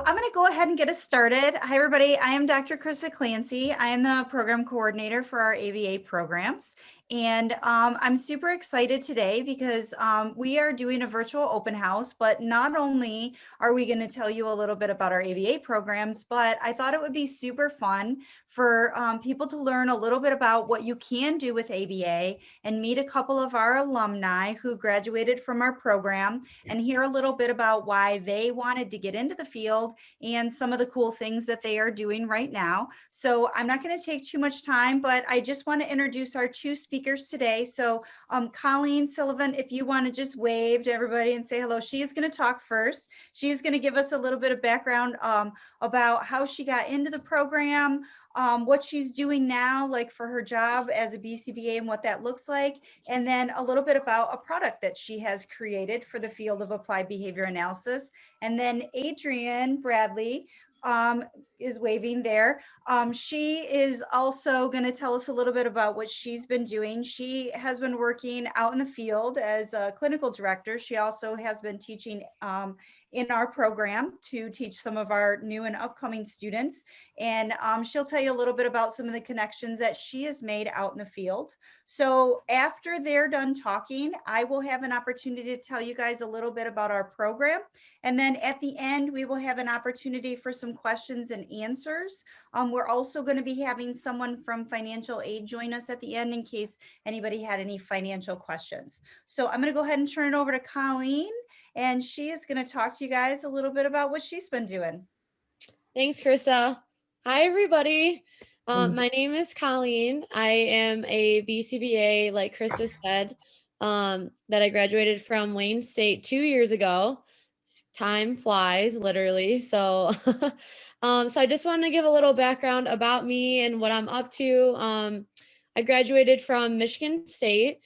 I'm going to go ahead and get us started. Hi, everybody. I am Dr. Krista Clancy. I am the program coordinator for our ABA programs. And I'm super excited today because we are doing a virtual open house, but not only are we going to tell you a little bit about our ABA programs, but I thought it would be super fun for people to learn a little bit about what you can do with ABA and meet a couple of our alumni who graduated from our program and hear a little bit about why they wanted to get into the field and some of the cool things that they are doing right now. So I'm not going to take too much time, but I just want to introduce our two speakers today. So Colleen, Sullivan, if you want to just wave to everybody and say hello. She is going to talk first. She's going to give us a little bit of background about how she got into the program, what she's doing now, like for her job as a BCBA and what that looks like, and then a little bit about a product that she has created for the field of applied behavior analysis. And then Adrienne Bradley is waving there. She is also going to tell us a little bit about what she's been doing. She has been working out in the field as a clinical director. She also has been teaching in our program to teach some of our new and upcoming students. And she'll tell you a little bit about some of the connections that she has made out in the field. So after they're done talking, I will have an opportunity to tell you guys a little bit about our program. And then at the end, we will have an opportunity for some questions and answers. We're also going to be having someone from financial aid join us at the end in case anybody had any financial questions. So I'm going to go ahead and turn it over to Colleen, and she is going to talk to you guys a little bit about what she's been doing. Thanks, Krista. Hi, everybody. My name is Colleen. I am a BCBA, like Krista said, that I graduated from Wayne State 2 years ago. Time flies, literally. So, so I just wanted to give a little background about me and what I'm up to. I graduated from Michigan State.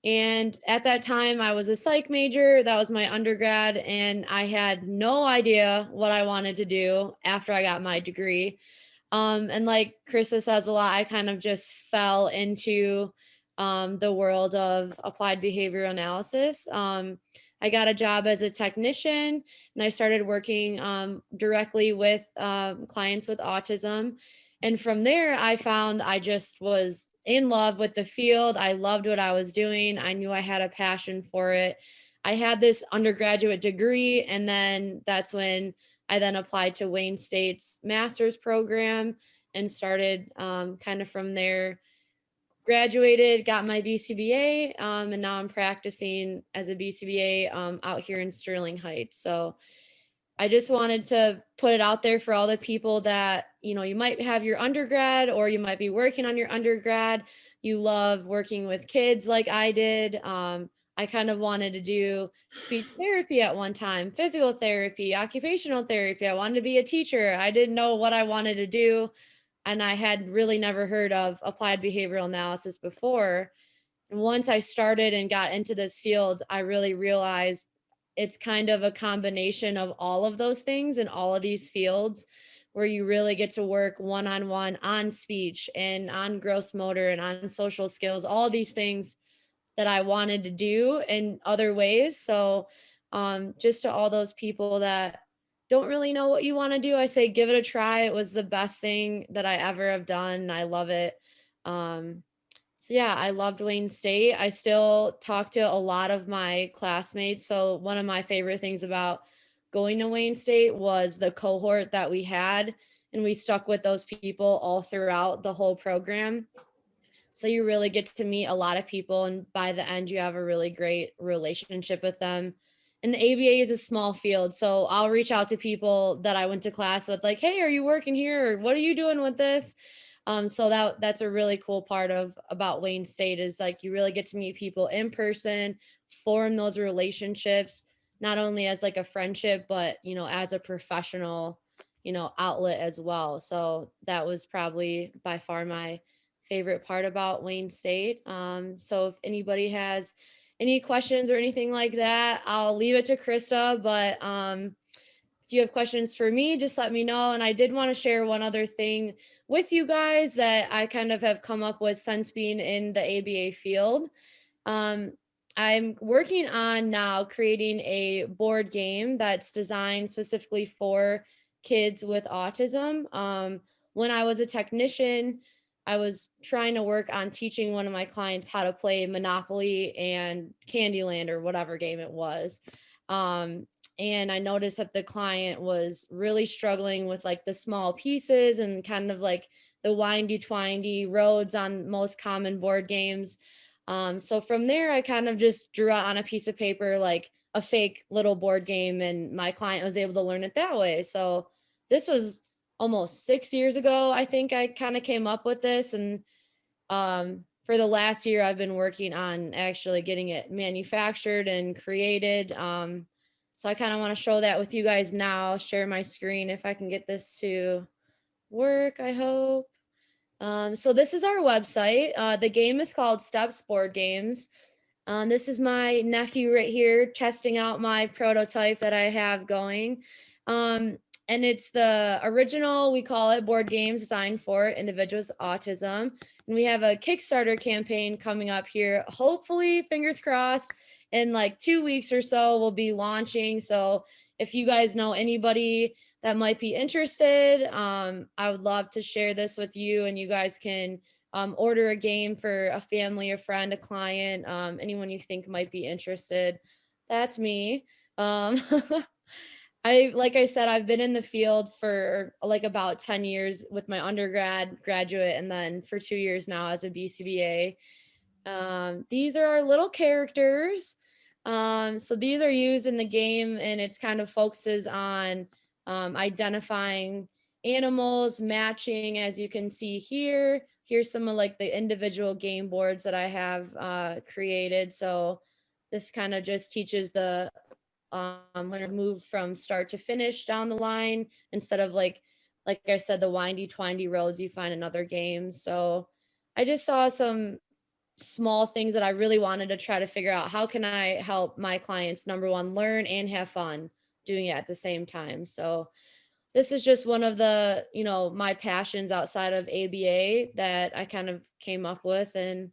And at that time, I was a psych major. That was my undergrad. And I had no idea what I wanted to do after I got my degree. And like Krista says a lot, I kind of just fell into the world of applied behavioral analysis. I got a job as a technician and I started working directly with clients with autism. And from there, I found I just was in love with the field. I loved what I was doing. I knew I had a passion for it. I had this undergraduate degree, and then that's when I then applied to Wayne State's master's program and started kind of from there. Graduated, got my BCBA, and now I'm practicing as a BCBA out here in Sterling Heights. So I just wanted to put it out there for all the people that, you know, you might have your undergrad or you might be working on your undergrad. You love working with kids like I did. I kind of wanted to do speech therapy at one time, physical therapy, occupational therapy. I wanted to be a teacher. I didn't know what I wanted to do. And I had really never heard of applied behavioral analysis before. And once I started and got into this field, I really realized it's kind of a combination of all of those things in all of these fields where you really get to work one-on-one on speech and on gross motor and on social skills, all these things that I wanted to do in other ways. So just to all those people that don't really know what you want to do, I say give it a try. It was the best thing that I ever have done. I love it. So yeah, I loved Wayne State. I still talk to a lot of my classmates. So one of my favorite things about going to Wayne State was the cohort that we had, and we stuck with those people all throughout the whole program. So you really get to meet a lot of people, and by the end you have a really great relationship with them. And the ABA is a small field, so I'll reach out to people that I went to class with, like, hey, are you working here? Or what are you doing with this? So that's a really cool part about Wayne State is like you really get to meet people in person, form those relationships, not only as like a friendship, but you know, as a professional, you know, outlet as well. So that was probably by far my favorite part about Wayne State. So if anybody has any questions or anything like that, I'll leave it to Krista, but if you have questions for me, just let me know. And I did want to share one other thing with you guys that I kind of have come up with since being in the ABA field. I'm working on now creating a board game that's designed specifically for kids with autism. When I was a technician, I was trying to work on teaching one of my clients how to play Monopoly and Candyland or whatever game it was. And I noticed that the client was really struggling with like the small pieces and kind of like the windy twindy roads on most common board games. So from there, I kind of just drew out on a piece of paper like a fake little board game, and my client was able to learn it that way. So this was almost 6 years ago. I think I kind of came up with this, and for the last year, I've been working on actually getting it manufactured and created. So I kind of want to show that with you guys now. Share my screen if I can get this to work, I hope. So this is our website. The game is called Stepz Board Games. This is my nephew right here testing out my prototype that I have going. And it's the original, we call it, board games designed for individuals with autism. And we have a Kickstarter campaign coming up here. Hopefully, fingers crossed, in like 2 weeks or so, we'll be launching. So if you guys know anybody that might be interested, I would love to share this with you, and you guys can order a game for a family, a friend, a client, anyone you think might be interested. That's me. Um, like I said, I've been in the field for like about 10 years with my graduate, and then for 2 years now as a BCBA. These are our little characters. So these are used in the game, and it's kind of focuses on identifying animals, matching, as you can see here. Here's some of like the individual game boards that I have created. So this kind of just teaches the learner to move from start to finish down the line instead of like I said, the windy twindy roads you find in other games. So I just saw some small things that I really wanted to try to figure out, how can I help my clients, number one, learn and have fun doing it at the same time. So this is just one of the, my passions outside of ABA that I kind of came up with, and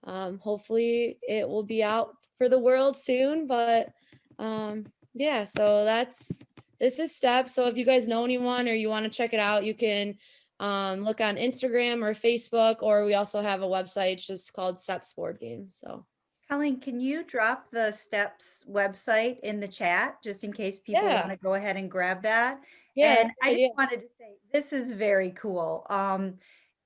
hopefully it will be out for the world soon. But yeah, so this is Stepz. So if you guys know anyone or you want to check it out, you can look on Instagram or Facebook, or we also have a website. It's just called Stepz Board Games. So Colleen, can you drop the Stepz website in the chat just in case people want to go ahead and grab that? Yeah, And I just idea. wanted to say this is very cool.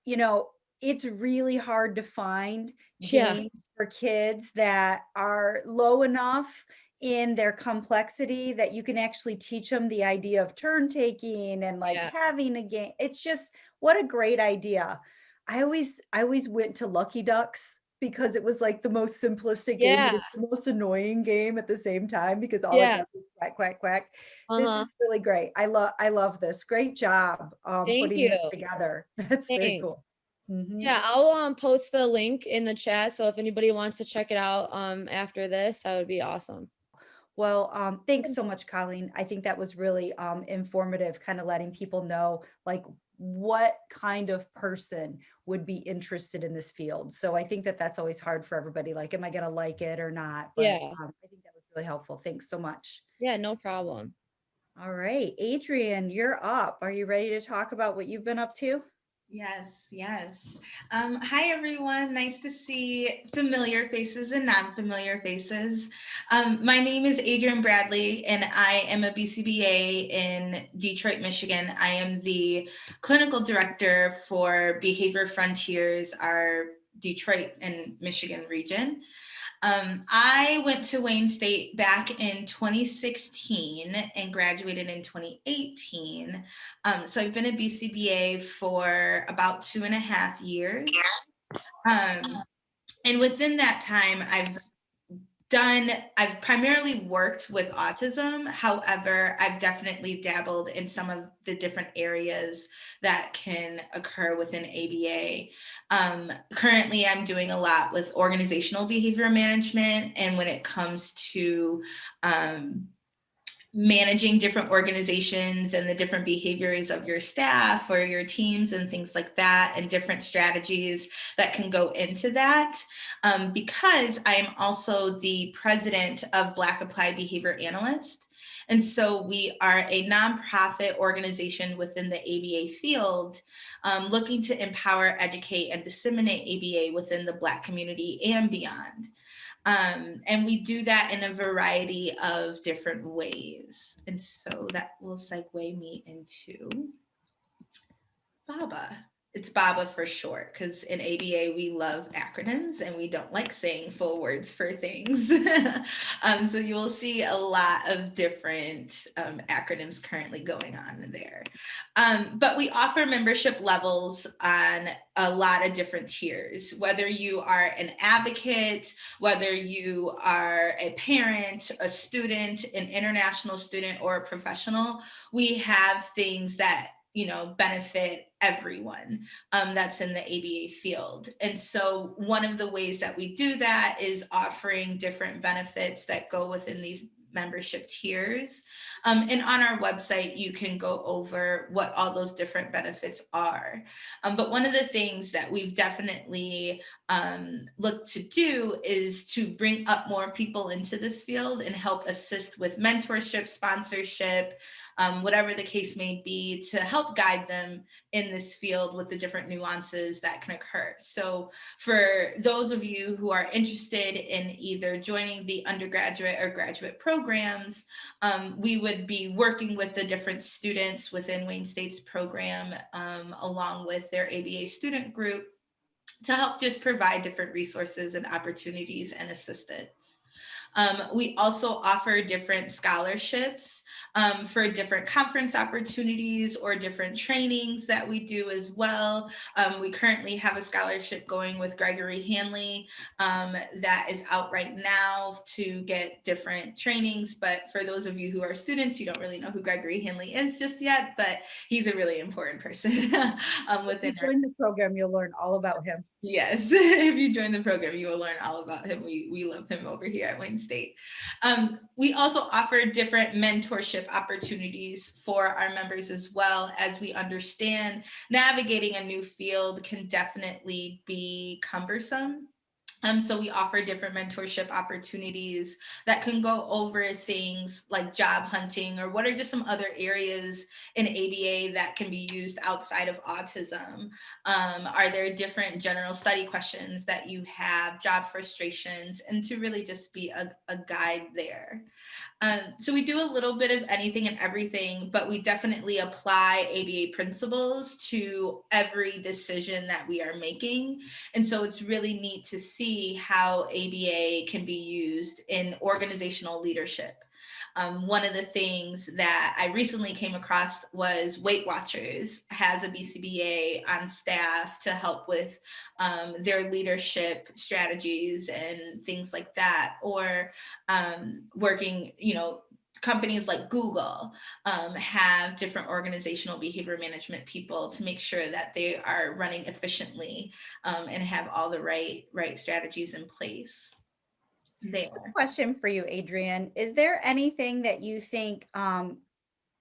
You know, it's really hard to find Yeah, games for kids that are low enough in their complexity that you can actually teach them the idea of turn taking and like yeah, having a game. It's just what a great idea. I always went to Lucky Ducks because it was like the most simplistic game, but yeah, it's the most annoying game at the same time because all it yeah. does is quack, quack, quack. This Uh-huh. is really great. I love this. Great job Thank putting you. this together. That's very Thanks. cool. Mhm. Yeah, I'll post the link in the chat. So if anybody wants to check it out after this, that would be awesome. Well, thanks so much, Colleen. I think that was really informative, kind of letting people know like what kind of person would be interested in this field. So I think that that's always hard for everybody. Like, am I going to like it or not? But Yeah. I think that was really helpful. Thanks so much. Yeah, no problem. All right, Adrienne, you're up. Are you ready to talk about what you've been up to? Yes, yes. Hi, everyone. Nice to see familiar faces and non-familiar faces. My name is Adrienne Bradley, and I am a BCBA in Detroit, Michigan. I am the clinical director for Behavior Frontiers, our Detroit and Michigan region. I went to Wayne State back in 2016 and graduated in 2018. So I've been a BCBA for about 2.5 years. And within that time, I've primarily worked with autism. However, I've definitely dabbled in some of the different areas that can occur within ABA. Currently, I'm doing a lot with organizational behavior management. And when it comes to managing different organizations and the different behaviors of your staff or your teams and things like that, and different strategies that can go into that. Because I am also the president of Black Applied Behavior Analyst. And so we are a nonprofit organization within the ABA field, looking to empower, educate, and disseminate ABA within the Black community and beyond. And we do that in a variety of different ways. And so that will segue me into BABA. It's BABA for short, because in ABA we love acronyms and we don't like saying full words for things. So you will see a lot of different acronyms currently going on there. But we offer membership levels on a lot of different tiers, whether you are an advocate, whether you are a parent, a student, an international student, or a professional. We have things that benefit everyone that's in the ABA field. And so one of the ways that we do that is offering different benefits that go within these membership tiers. And on our website, you can go over what all those different benefits are. But one of the things that we've definitely looked to do is to bring up more people into this field and help assist with mentorship, sponsorship, whatever the case may be, to help guide them in this field with the different nuances that can occur. So for those of you who are interested in either joining the undergraduate or graduate programs, we would be working with the different students within Wayne State's program, along with their ABA student group, to help just provide different resources and opportunities and assistance. We also offer different scholarships for different conference opportunities or different trainings that we do as well. We currently have a scholarship going with Gregory Hanley that is out right now to get different trainings. But for those of you who are students, you don't really know who Gregory Hanley is just yet, but he's a really important person within our Join the program, you'll learn all about him. Yes, if you join the program, you will learn all about him. We love him over here at Wayne State. We also offer different mentorship opportunities for our members, as well, as we understand navigating a new field can definitely be cumbersome. So we offer different mentorship opportunities that can go over things like job hunting, or what are just some other areas in ABA that can be used outside of autism. Are there different general study questions that you have, job frustrations, and to really just be a guide there. So we do a little bit of anything and everything, but we definitely apply ABA principles to every decision that we are making. And so it's really neat to see how ABA can be used in organizational leadership. One of the things that I recently came across was Weight Watchers has a BCBA on staff to help with their leadership strategies and things like that, or working, companies like Google have different organizational behavior management people to make sure that they are running efficiently and have all the right strategies in place there. Question for you, Adrienne. Is there anything that you think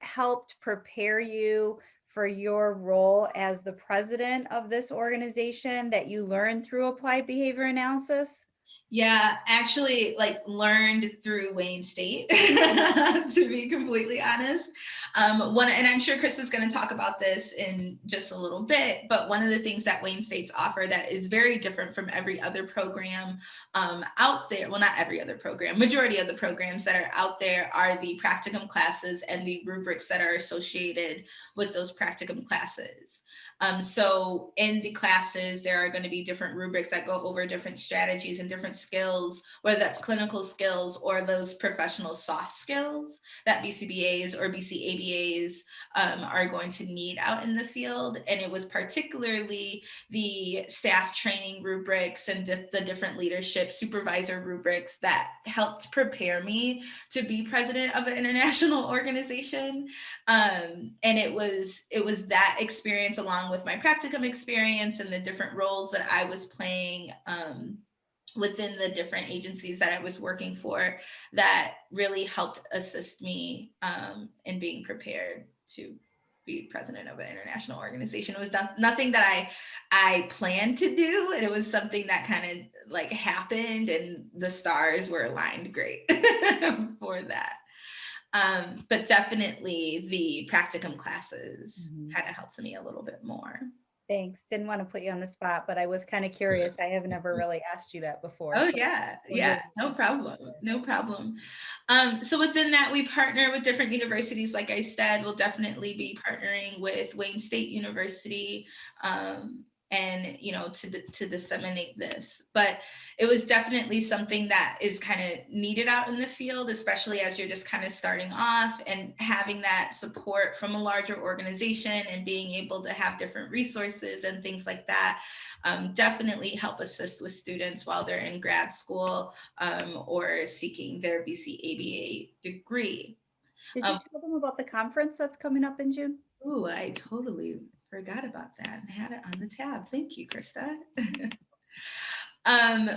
helped prepare you for your role as the president of this organization that you learned through applied behavior analysis? Yeah, actually, learned through Wayne State, to be completely honest. And I'm sure Krista's going to talk about this in just a little bit, but one of the things that Wayne State's offer that is very different from every other program out there, well, not every other program, majority of the programs that are out there are the practicum classes and the rubrics that are associated with those practicum classes. So in the classes, there are going to be different rubrics that go over different strategies and different skills, whether that's clinical skills or those professional soft skills that BCBAs or BCABAs are going to need out in the field. And it was particularly the staff training rubrics and the different leadership supervisor rubrics that helped prepare me to be president of an international organization. And it was that experience, along with my practicum experience and the different roles that I was playing within the different agencies that I was working for, that really helped assist me in being prepared to be president of an international organization. It was nothing that I planned to do, and it was something that kind of happened, and the stars were aligned great for that. But definitely the practicum classes kind of helped me a little bit more. Thanks. Didn't want to put you on the spot, but I was kind of curious. I have never really asked you that before. Oh, So yeah, no problem, no problem. So within that, we partner with different universities. Like I said, we'll definitely be partnering with Wayne State University, and to disseminate this. But it was definitely something that is kind of needed out in the field, especially as you're just kind of starting off, and having that support from a larger organization and being able to have different resources and things like that definitely help assist with students while they're in grad school or seeking their BCABA degree. did you tell them about the conference that's coming up in June? Ooh, I totally forgot about that and had it on the tab. Thank you, Krista.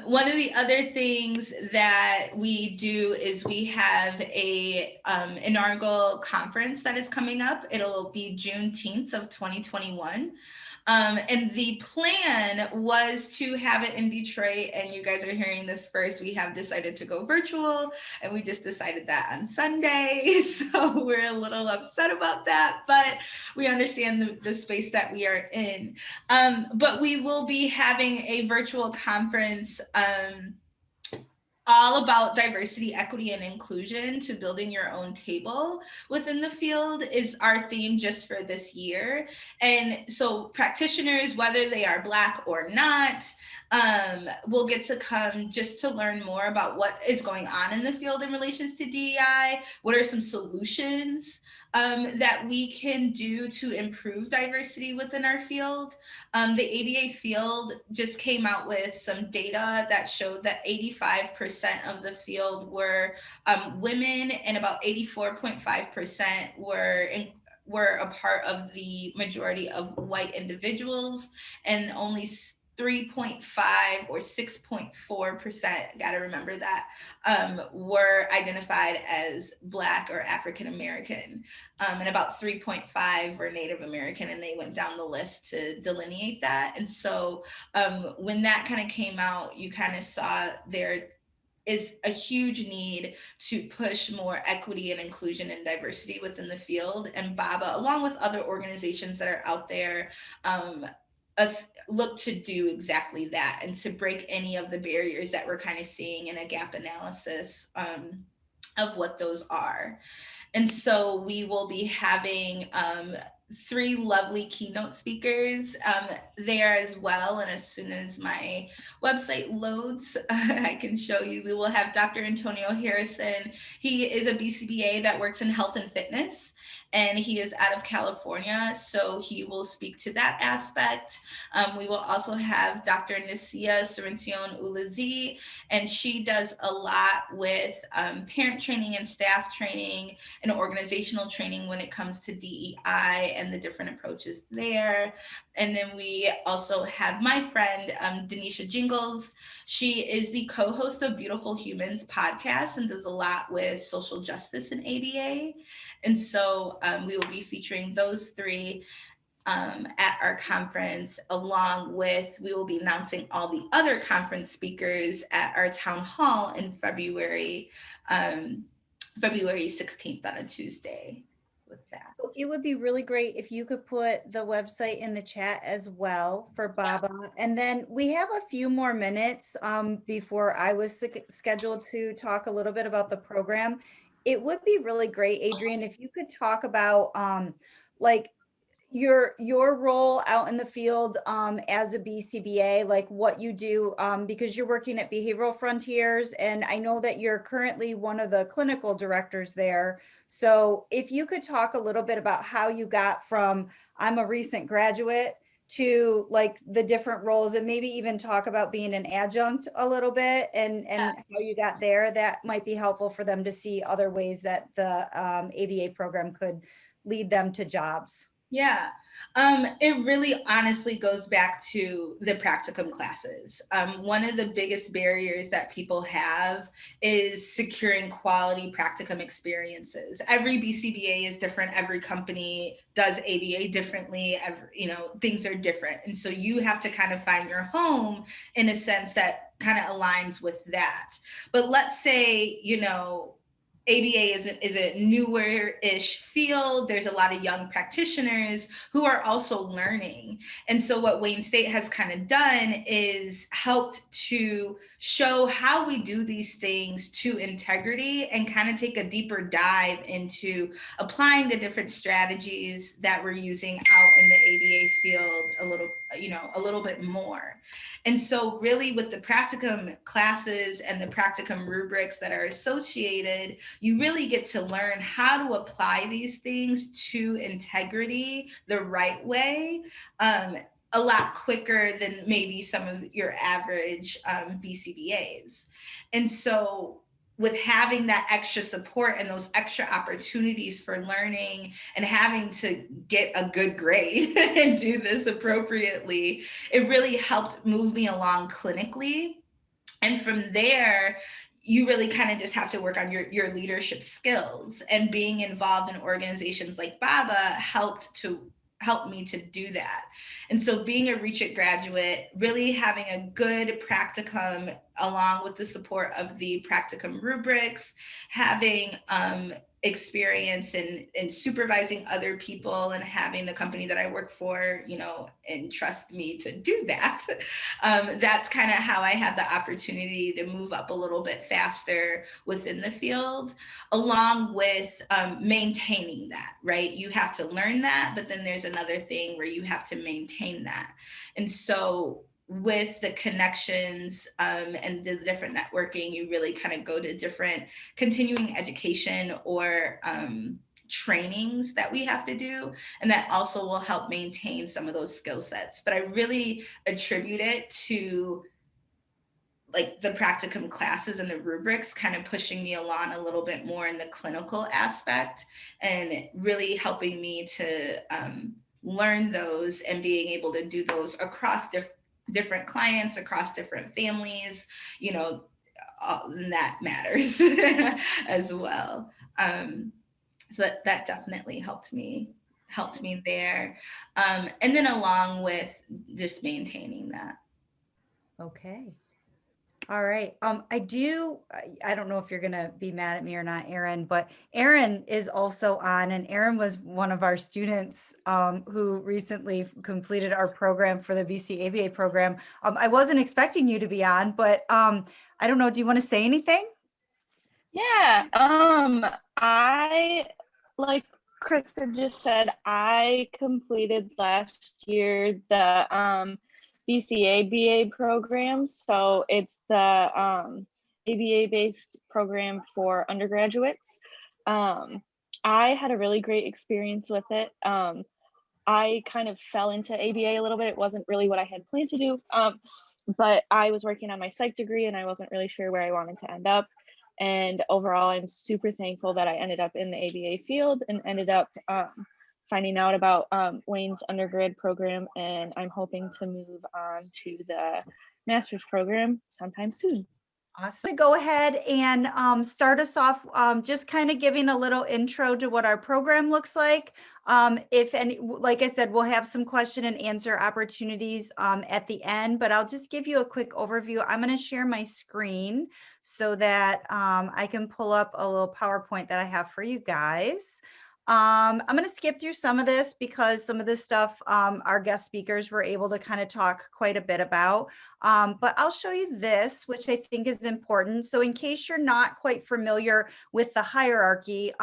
One of the other things that we do is we have a inaugural conference that is coming up. It'll be Juneteenth of 2021. And the plan was to have it in Detroit, and you guys are hearing this first. We have decided to go virtual, and we just decided that on Sunday. So we're a little upset about that, but we understand the space that we are in. But we will be having a virtual conference all about diversity, equity, and inclusion to building your own table within the field is our theme just for this year. And so practitioners, whether they are Black or not, will get to come just to learn more about what is going on in the field in relations to DEI. What are some solutions that we can do to improve diversity within our field? The ABA field just came out with some data that showed that 85% of the field were women, and about 84.5% were a part of the majority of white individuals, and only 3.5 or 6.4%, gotta remember that, were identified as Black or African American, and about 3.5 were Native American, and they went down the list to delineate that. And so when that kind of came out, you kind of saw there is a huge need to push more equity and inclusion and diversity within the field. And BABA, along with other organizations that are out there, us look to do exactly that, and to break any of the barriers that we're kind of seeing in a gap analysis of what those are. And so we will be having 3 lovely keynote speakers there as well. And as soon as my website loads, I can show you. We will have Dr. Antonio Harrison. He is a BCBA that works in health and fitness, and he is out of California, so he will speak to that aspect. We will also have Dr. Nasia Surincion Ulazi, and she does a lot with parent training and staff training and organizational training when it comes to DEI and the different approaches there. And then we also have my friend, Denisha Jingles. She is the co-host of Beautiful Humans podcast and does a lot with social justice and ABA. And so we will be featuring those 3 at our conference, along with, we will be announcing all the other conference speakers at our town hall in February 16th on a Tuesday with that. It would be really great if you could put the website in the chat as well for BABA. Yeah. And then we have a few more minutes before I was scheduled to talk a little bit about the program. It would be really great, Adrienne, if you could talk about like your role out in the field as a BCBA, like what you do, because you're working at Behavioral Frontiers, and I know that you're currently one of the clinical directors there. So if you could talk a little bit about how you got from I'm a recent graduate to like the different roles, and maybe even talk about being an adjunct a little bit, and how you got there, that might be helpful for them to see other ways that the ABA program could lead them to jobs. Yeah, it really honestly goes back to the practicum classes. One of the biggest barriers that people have is securing quality practicum experiences. Every BCBA is different. Every company does ABA differently. Things are different. And so you have to kind of find your home in a sense that kind of aligns with that. But let's say, ABA is a newer-ish field. There's a lot of young practitioners who are also learning. And so what Wayne State has kind of done is helped to show how we do these things to integrity and kind of take a deeper dive into applying the different strategies that we're using out in the ABA field a little bit more. And so really with the practicum classes and the practicum rubrics that are associated, you really get to learn how to apply these things to integrity the right way, a lot quicker than maybe some of your average BCBAs. And so with having that extra support and those extra opportunities for learning and having to get a good grade and do this appropriately, it really helped move me along clinically. And from there, you really kind of just have to work on your leadership skills, and being involved in organizations like BABA helped me to do that. And so being a Reach It graduate, really having a good practicum along with the support of the practicum rubrics, having experience in supervising other people and having the company that I work for, entrust me to do that. That's kind of how I had the opportunity to move up a little bit faster within the field, along with maintaining that, right? You have to learn that, but then there's another thing where you have to maintain that. And so with the connections and the different networking, you really kind of go to different continuing education or trainings that we have to do. And that also will help maintain some of those skill sets. But I really attribute it to like the practicum classes and the rubrics kind of pushing me along a little bit more in the clinical aspect and really helping me to learn those and being able to do those across different clients, across different families, and that matters as well. So that definitely helped me there. And then along with just maintaining that. Okay. All right. I don't know if you're going to be mad at me or not, Erin, but Erin is also on, and Erin was one of our students who recently completed our program for the BCABA program. I wasn't expecting you to be on, but I don't know. Do you want to say anything? Yeah. I, like Krista just said, I completed last year the BCABA program. So it's the ABA-based program for undergraduates. I had a really great experience with it. I kind of fell into ABA a little bit. It wasn't really what I had planned to do, but I was working on my psych degree and I wasn't really sure where I wanted to end up. And overall, I'm super thankful that I ended up in the ABA field and ended up finding out about Wayne's undergrad program, and I'm hoping to move on to the master's program sometime soon. Awesome. Go ahead and start us off, just kind of giving a little intro to what our program looks like. If any, like I said, we'll have some question and answer opportunities at the end, but I'll just give you a quick overview. I'm going to share my screen so that I can pull up a little PowerPoint that I have for you guys. I'm going to skip through some of this because some of this stuff our guest speakers were able to kind of talk quite a bit about. But I'll show you this, which I think is important. So in case you're not quite familiar with the hierarchy,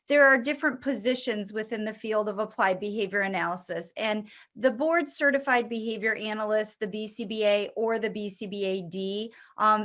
there are different positions within the field of applied behavior analysis. And the board certified behavior analyst, the BCBA or the BCBAD,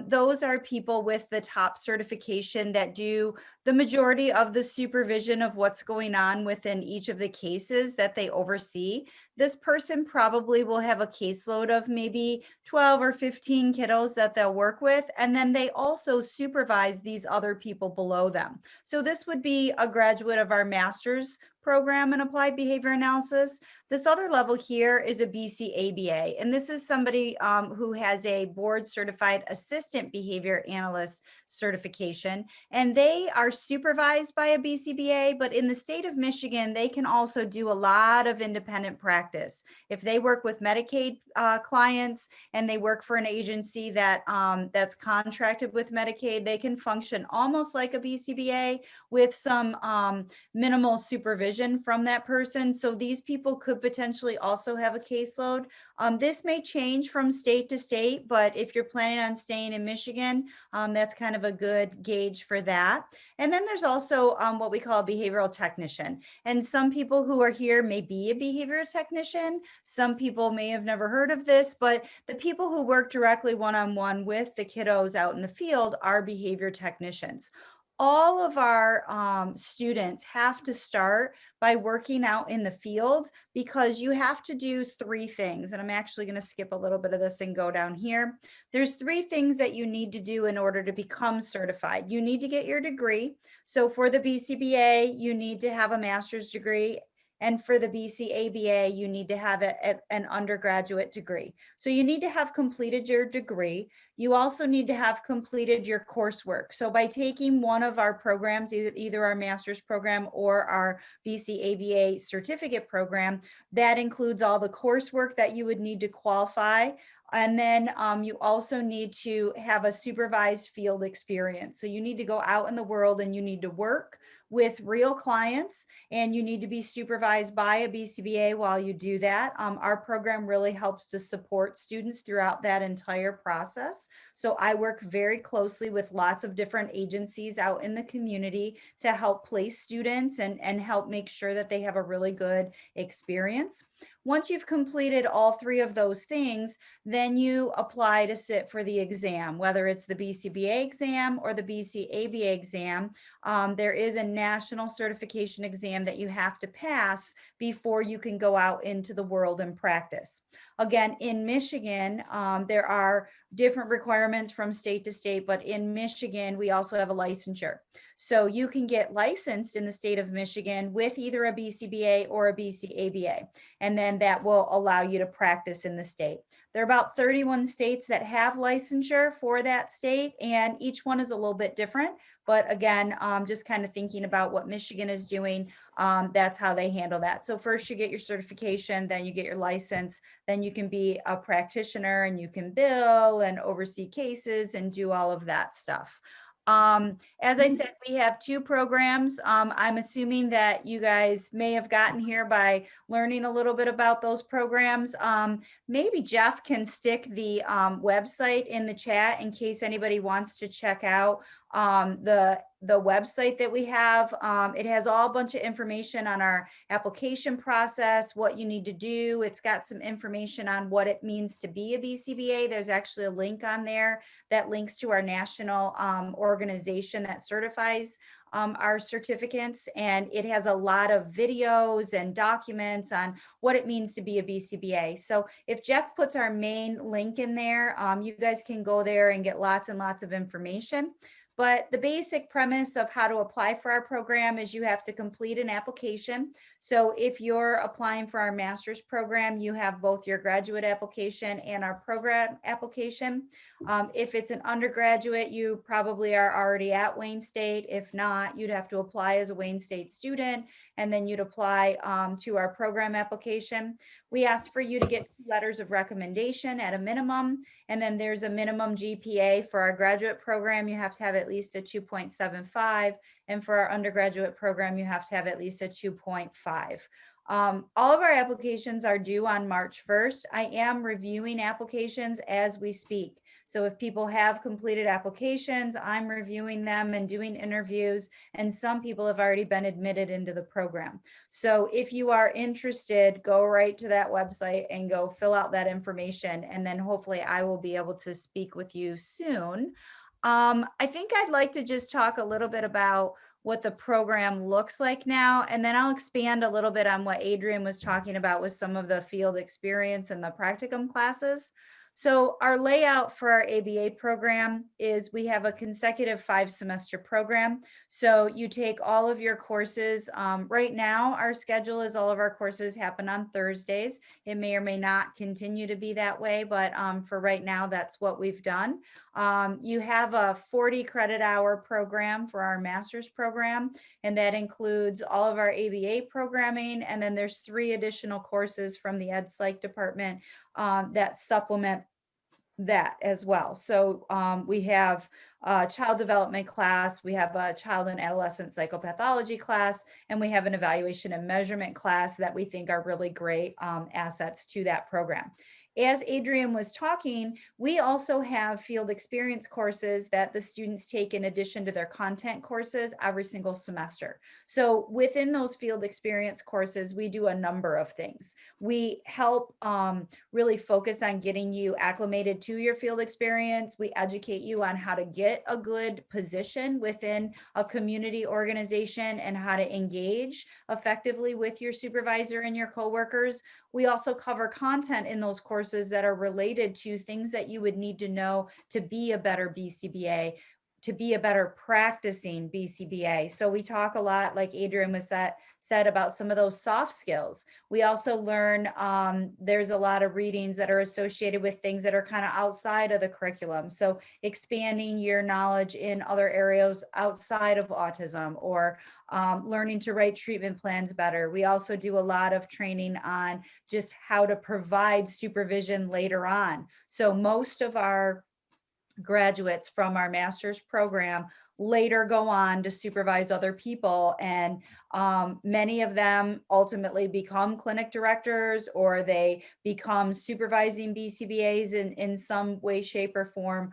those are people with the top certification that do the majority of the supervision of what's going on within each of the cases that they oversee. This person probably will have a caseload of maybe 12 or 15 kiddos that they'll work with, and then they also supervise these other people below them. So this would be a graduate of our master's program in applied behavior analysis. This other level here is a BCABA, and this is somebody who has a board certified assistant behavior analyst certification, and they are supervised by a BCBA, but in the state of Michigan, they can also do a lot of independent practice. If they work with Medicaid clients and they work for an agency that that's contracted with Medicaid, they can function almost like a BCBA with some minimal supervision from that person. So these people could potentially also have a caseload. This may change from state to state, but if you're planning on staying in Michigan, that's kind of a good gauge for that. And then there's also what we call a behavioral technician. And some people who are here may be a behavioral technician. Some people may have never heard of this, but the people who work directly one-on-one with the kiddos out in the field are behavior technicians. All of our students have to start by working out in the field because you have to do three things. And I'm actually going to skip a little bit of this and go down here. There's three things that you need to do in order to become certified. You need to get your degree. So for the BCBA, you need to have a master's degree. And for the BCABA, you need to have an undergraduate degree. So you need to have completed your degree. You also need to have completed your coursework. So by taking one of our programs, either our master's program or our BCABA certificate program, that includes all the coursework that you would need to qualify. And then you also need to have a supervised field experience. So you need to go out in the world and you need to work with real clients, and you need to be supervised by a BCBA while you do that. Our program really helps to support students throughout that entire process. So I work very closely with lots of different agencies out in the community to help place students and help make sure that they have a really good experience. Once you've completed all three of those things, then you apply to sit for the exam, whether it's the BCBA exam or the BCABA exam. There is a national certification exam that you have to pass before you can go out into the world and practice. Again, in Michigan, there are different requirements from state to state, but in Michigan, we also have a licensure. So you can get licensed in the state of Michigan with either a BCBA or a BCABA, and then that will allow you to practice in the state. There are about 31 states that have licensure for that state, and each one is a little bit different. But again, just kind of thinking about what Michigan is doing, that's how they handle that. So first you get your certification, then you get your license, then you can be a practitioner and you can bill and oversee cases and do all of that stuff. As I said, we have two programs. I'm assuming that you guys may have gotten here by learning a little bit about those programs. Maybe Jeff can stick the website in the chat in case anybody wants to check out the website that we have. It has all a bunch of information on our application process, what you need to do. It's got some information on what it means to be a BCBA. There's actually a link on there that links to our national organization that certifies our certificates, and it has a lot of videos and documents on what it means to be a BCBA. So if Jeff puts our main link in there, you guys can go there and get lots and lots of information. But the basic premise of how to apply for our program is you have to complete an application. So if you're applying for our master's program, you have both your graduate application and our program application. If it's an undergraduate, you probably are already at Wayne State. If not, you'd have to apply as a Wayne State student, and then you'd apply to our program application. We ask for you to get letters of recommendation at a minimum, and then there's a minimum GPA. For our graduate program, you have to have at least a 2.75, and for our undergraduate program, you have to have at least a 2.5. All of our applications are due on March 1st. I am reviewing applications as we speak. So if people have completed applications, I'm reviewing them and doing interviews, and some people have already been admitted into the program. So if you are interested, go right to that website and go fill out that information, and then hopefully I will be able to speak with you soon. I think I'd like to just talk a little bit about what the program looks like now, and then I'll expand a little bit on what Adrienne was talking about with some of the field experience and the practicum classes. So our layout for our ABA program is we have a consecutive 5-semester program. So you take all of your courses. Right now, our schedule is all of our courses happen on Thursdays. It may or may not continue to be that way, but for right now, that's what we've done. You have a 40 credit hour program for our master's program, and that includes all of our ABA programming. And then there's 3 additional courses from the Ed Psych department that supplement that as well. So we have a child development class, we have a child and adolescent psychopathology class, and we have an evaluation and measurement class that we think are really great assets to that program. As Adrienne was talking, we also have field experience courses that the students take in addition to their content courses every single semester. So within those field experience courses, we do a number of things. We help really focus on getting you acclimated to your field experience. We educate you on how to get a good position within a community organization and how to engage effectively with your supervisor and your coworkers. We also cover content in those courses that are related to things that you would need to know to be a better BCBA, to be a better practicing BCBA. So we talk a lot, like Adrienne was said about some of those soft skills. We also learn, there's a lot of readings that are associated with things that are kind of outside of the curriculum. So expanding your knowledge in other areas outside of autism, or learning to write treatment plans better. We also do a lot of training on just how to provide supervision later on. So most of our graduates from our master's program later go on to supervise other people, and many of them ultimately become clinic directors, or they become supervising BCBAs in some way, shape, or form,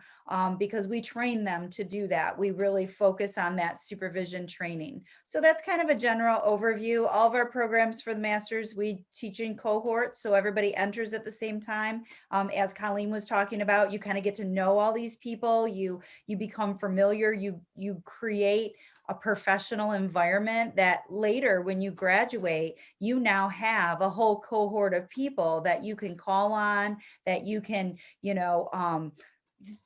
because we train them to do that. We really focus on that supervision training. So that's kind of a general overview. All of our programs for the master's, we teach in cohorts, so everybody enters at the same time. As Colleen was talking about, you kind of get to know all these people, you become familiar, you create a professional environment that later when you graduate, you now have a whole cohort of people that you can call on, that you can,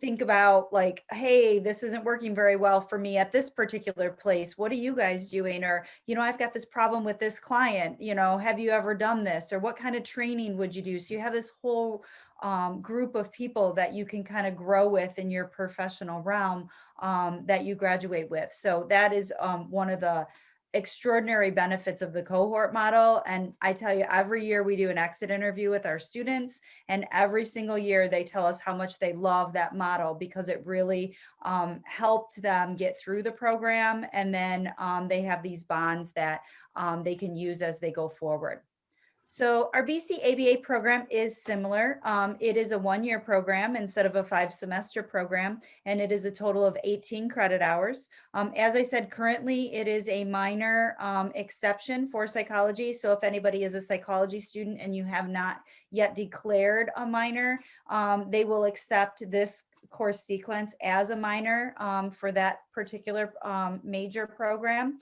think about, like, hey, this isn't working very well for me at this particular place. What are you guys doing? Or, I've got this problem with this client, have you ever done this? Or what kind of training would you do? So you have this whole group of people that you can kind of grow with in your professional realm that you graduate with. So that is one of the extraordinary benefits of the cohort model. And I tell you, every year we do an exit interview with our students, and every single year they tell us how much they love that model, because it really helped them get through the program. And then they have these bonds that they can use as they go forward. So our BCABA program is similar. It is a 1-year program instead of a 5-semester program, and it is a total of 18 credit hours. As I said, currently it is a minor exception for psychology. So if anybody is a psychology student and you have not yet declared a minor, they will accept this course sequence as a minor for that particular major program.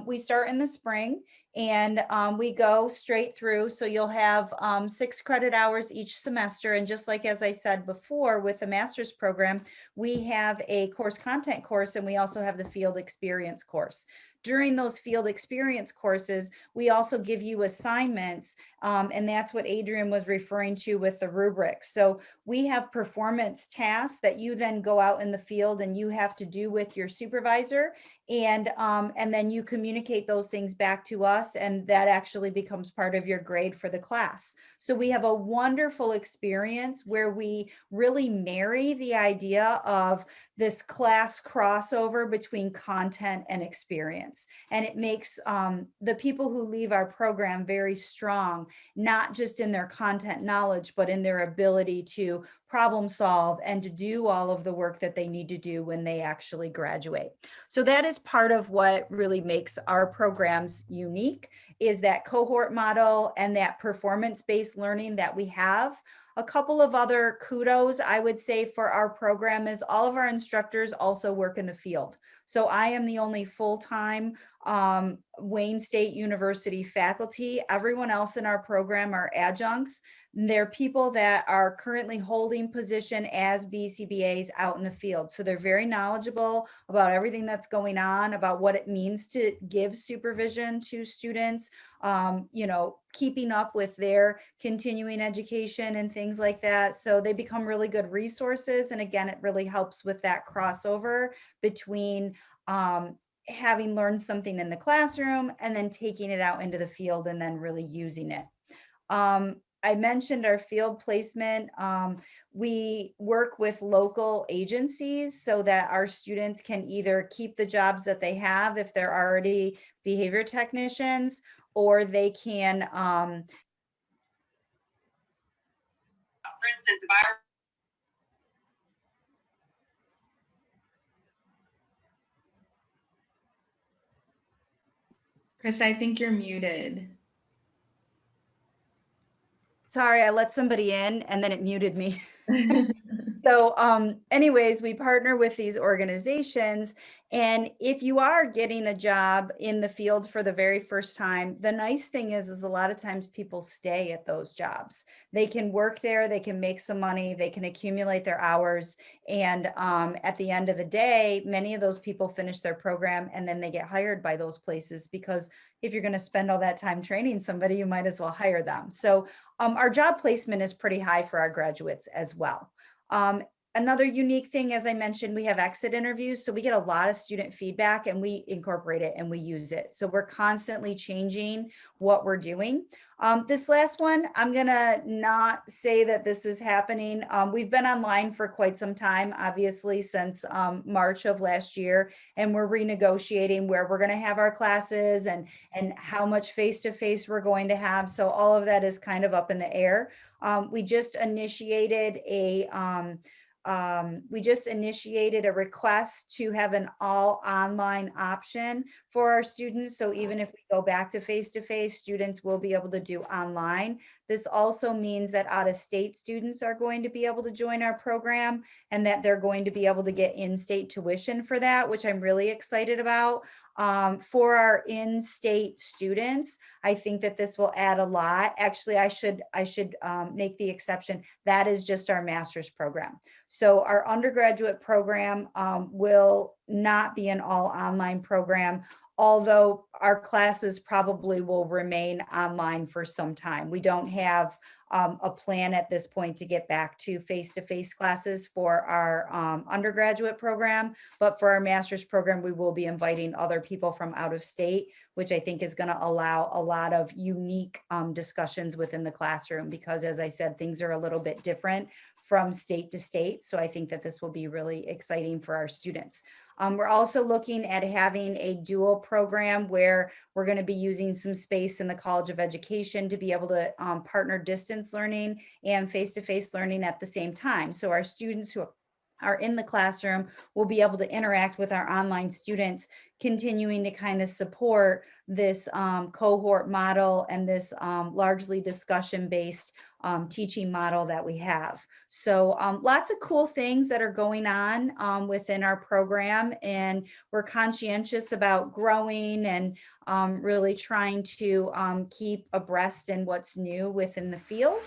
We start in the spring, and we go straight through. So you'll have 6 credit hours each semester. And just like, as I said before, with the master's program, we have a course content course, and we also have the field experience course. During those field experience courses, we also give you assignments, and that's what Adrienne was referring to with the rubrics. So we have performance tasks that you then go out in the field and you have to do with your supervisor, and then you communicate those things back to us, and that actually becomes part of your grade for the class. So we have a wonderful experience where we really marry the idea of this class crossover between content and experience. And it makes the people who leave our program very strong, not just in their content knowledge, but in their ability to problem solve and to do all of the work that they need to do when they actually graduate. So that is part of what really makes our programs unique, is that cohort model and that performance-based learning that we have. A couple of other kudos I would say for our program is all of our instructors also work in the field. So I am the only full-time Wayne State University faculty. Everyone else in our program are adjuncts. They're people that are currently holding position as BCBAs out in the field. So they're very knowledgeable about everything that's going on, about what it means to give supervision to students, you know, keeping up with their continuing education and things like that. So they become really good resources. And again, it really helps with that crossover between having learned something in the classroom and then taking it out into the field and then really using it. I mentioned our field placement. We work with local agencies so that our students can either keep the jobs that they have if they're already behavior technicians, or they can, for instance, if I Chris, I think you're muted. Sorry, I let somebody in and then it muted me. So anyways, we partner with these organizations. And if you are getting a job in the field for the very first time, the nice thing is a lot of times people stay at those jobs. They can work there, they can make some money, they can accumulate their hours. And at the end of the day, many of those people finish their program and then they get hired by those places, because if you're going to spend all that time training somebody, you might as well hire them. So our job placement is pretty high for our graduates as well. Another unique thing, as I mentioned, we have exit interviews. So we get a lot of student feedback and we incorporate it and we use it. So we're constantly changing what we're doing. This last one, I'm gonna not say that this is happening. We've been online for quite some time, obviously since March of last year, and we're renegotiating where we're gonna have our classes and how much face-to-face we're going to have. So all of that is kind of up in the air. We just initiated a request to have an all online option for our students. So even if we go back to face-to-face, students will be able to do online. This also means that out-of-state students are going to be able to join our program and that they're going to be able to get in-state tuition for that, which I'm really excited about. For our in-state students, I think that this will add a lot. Actually, I should make the exception. That is just our master's program. So our undergraduate program will not be an all online program, although our classes probably will remain online for some time. We don't have a plan at this point to get back to face-to-face classes for our undergraduate program, but for our master's program, we will be inviting other people from out of state, which I think is going to allow a lot of unique discussions within the classroom, because as I said, things are a little bit different from state to state. So I think that this will be really exciting for our students. We're also looking at having a dual program where we're going to be using some space in the College of Education to be able to partner distance learning and face-to-face learning at the same time. So our students who are in the classroom will be able to interact with our online students, continuing to kind of support this cohort model and this largely discussion-based teaching model that we have. So lots of cool things that are going on within our program, and we're conscientious about growing and really trying to keep abreast in what's new within the field.